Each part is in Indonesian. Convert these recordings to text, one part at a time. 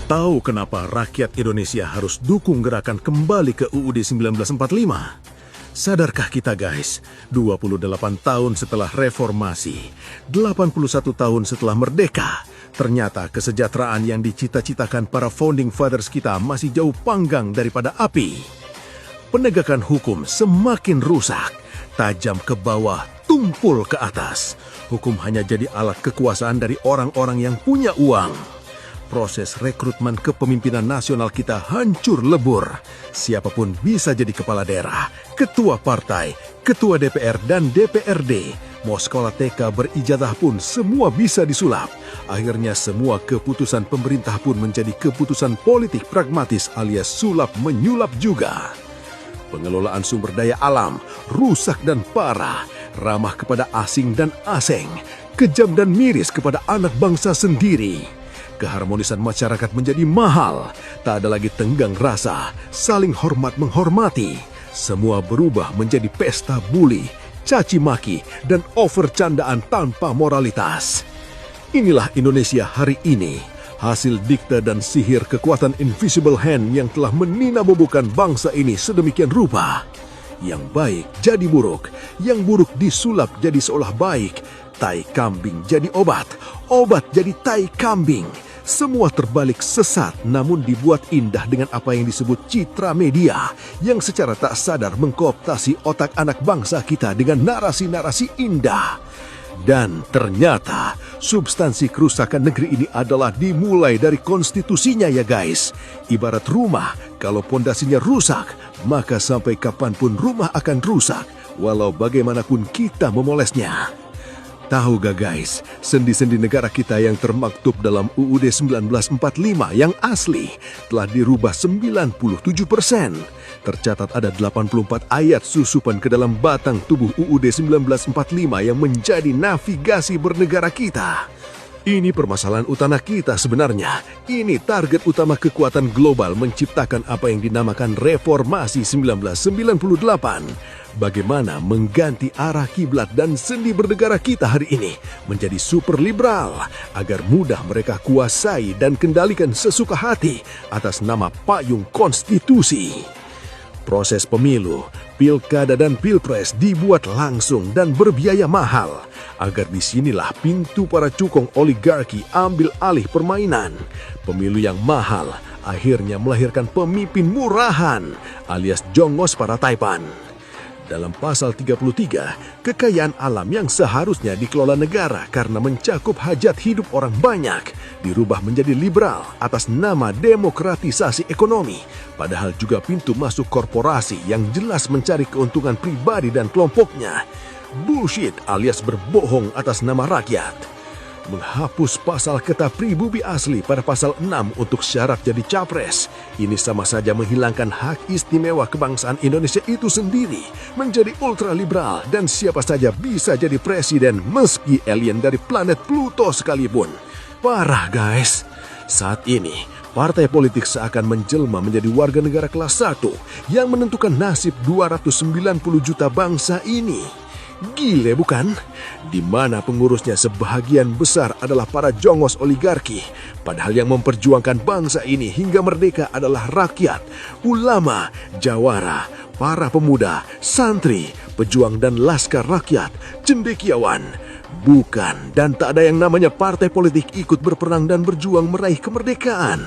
Tahu kenapa rakyat Indonesia harus dukung gerakan kembali ke UUD 1945? Sadarkah kita guys, 28 tahun setelah reformasi, 81 tahun setelah merdeka, ternyata kesejahteraan yang dicita-citakan para founding fathers kita masih jauh panggang daripada api. Penegakan hukum semakin rusak, tajam ke bawah, tumpul ke atas. Hukum hanya jadi alat kekuasaan dari orang-orang yang punya uang. Proses rekrutmen kepemimpinan nasional kita hancur lebur. Siapapun bisa jadi kepala daerah, ketua partai, ketua DPR dan DPRD. Mau sekolah TK berijazah pun semua bisa disulap. Akhirnya semua keputusan pemerintah pun menjadi keputusan politik pragmatis alias sulap menyulap juga. Pengelolaan sumber daya alam rusak dan parah, ramah kepada asing dan asing, kejam dan miris kepada anak bangsa sendiri. Keharmonisan masyarakat menjadi mahal, tak ada lagi tenggang rasa, saling hormat menghormati. Semua berubah menjadi pesta bully, caci maki, dan over candaan tanpa moralitas. Inilah Indonesia hari ini, hasil dikta dan sihir kekuatan invisible hand yang telah meninabobokan bangsa ini sedemikian rupa. Yang baik jadi buruk, yang buruk disulap jadi seolah baik, tai kambing jadi obat, obat jadi tai kambing. Semua terbalik sesat namun dibuat indah dengan apa yang disebut citra media yang secara tak sadar mengkooptasi otak anak bangsa kita dengan narasi-narasi indah. Dan ternyata substansi kerusakan negeri ini adalah dimulai dari konstitusinya ya guys. Ibarat rumah, kalau pondasinya rusak, maka sampai kapanpun rumah akan rusak, walau bagaimanapun kita memolesnya. Tahu gak guys, sendi-sendi negara kita yang termaktub dalam UUD 1945 yang asli telah dirubah 97%. Tercatat ada 84 ayat susupan ke dalam batang tubuh UUD 1945 yang menjadi navigasi bernegara kita. Ini permasalahan utama kita sebenarnya. Ini target utama kekuatan global menciptakan apa yang dinamakan Reformasi 1998. Bagaimana mengganti arah kiblat dan sendi bernegara kita hari ini menjadi super liberal agar mudah mereka kuasai dan kendalikan sesuka hati atas nama payung konstitusi. Proses pemilu, pilkada dan pilpres dibuat langsung dan berbiaya mahal agar disinilah pintu para cukong oligarki ambil alih permainan. Pemilu yang mahal akhirnya melahirkan pemimpin murahan alias jongos para taipan. Dalam pasal 33, kekayaan alam yang seharusnya dikelola negara karena mencakup hajat hidup orang banyak dirubah menjadi liberal atas nama demokratisasi ekonomi, padahal juga pintu masuk korporasi yang jelas mencari keuntungan pribadi dan kelompoknya. Bullshit alias berbohong atas nama rakyat. Menghapus pasal kata pribumi asli pada pasal 6 untuk syarat jadi capres. Ini sama saja menghilangkan hak istimewa kebangsaan Indonesia itu sendiri, menjadi ultraliberal dan siapa saja bisa jadi presiden meski alien dari planet Pluto sekalipun. Parah guys. Saat ini, partai politik seakan menjelma menjadi warga negara kelas 1 yang menentukan nasib 290 juta bangsa ini. Gile bukan? Di mana pengurusnya sebahagian besar adalah para jongos oligarki, padahal yang memperjuangkan bangsa ini hingga merdeka adalah rakyat, ulama, jawara, para pemuda, santri, pejuang dan laskar rakyat, cendekiawan. Bukan, dan tak ada yang namanya partai politik ikut berperang dan berjuang meraih kemerdekaan.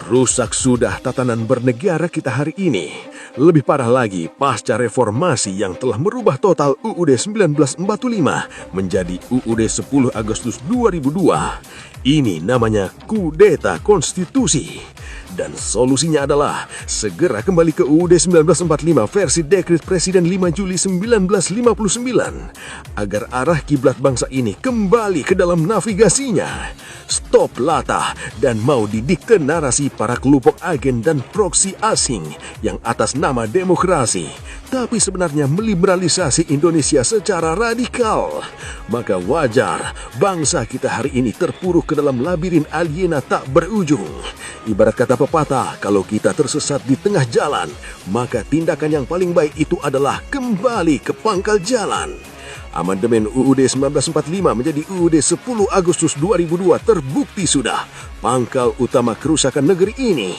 Rusak sudah tatanan bernegara kita hari ini. Lebih parah lagi pasca reformasi yang telah merubah total UUD 1945 menjadi UUD 10 Agustus 2002. Ini namanya kudeta konstitusi. Dan solusinya adalah segera kembali ke UUD 1945 versi Dekret Presiden 5 Juli 1959 agar arah kiblat bangsa ini kembali ke dalam navigasinya. Stop latah dan mau didikte narasi para kelompok agen dan proksi asing yang atas nama demokrasi tapi sebenarnya meliberalisasi Indonesia secara radikal. Maka wajar bangsa kita hari ini terpuruk ke dalam labirin aliena tak berujung. Ibarat kata pepatah, kalau kita tersesat di tengah jalan, maka tindakan yang paling baik itu adalah kembali ke pangkal jalan. Amandemen UUD 1945 menjadi UUD 10 Agustus 2002 terbukti sudah pangkal utama kerusakan negeri ini.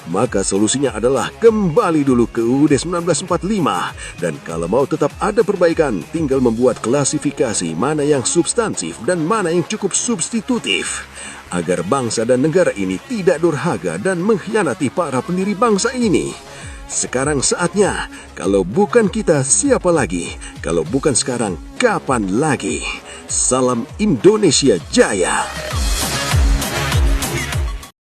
Maka solusinya adalah kembali dulu ke UUD 1945. Dan kalau mau tetap ada perbaikan, tinggal membuat klasifikasi mana yang substansif dan mana yang cukup substitutif. Agar bangsa dan negara ini tidak durhaka dan mengkhianati para pendiri bangsa ini. Sekarang saatnya, kalau bukan kita, siapa lagi? Kalau bukan sekarang, kapan lagi? Salam Indonesia Jaya!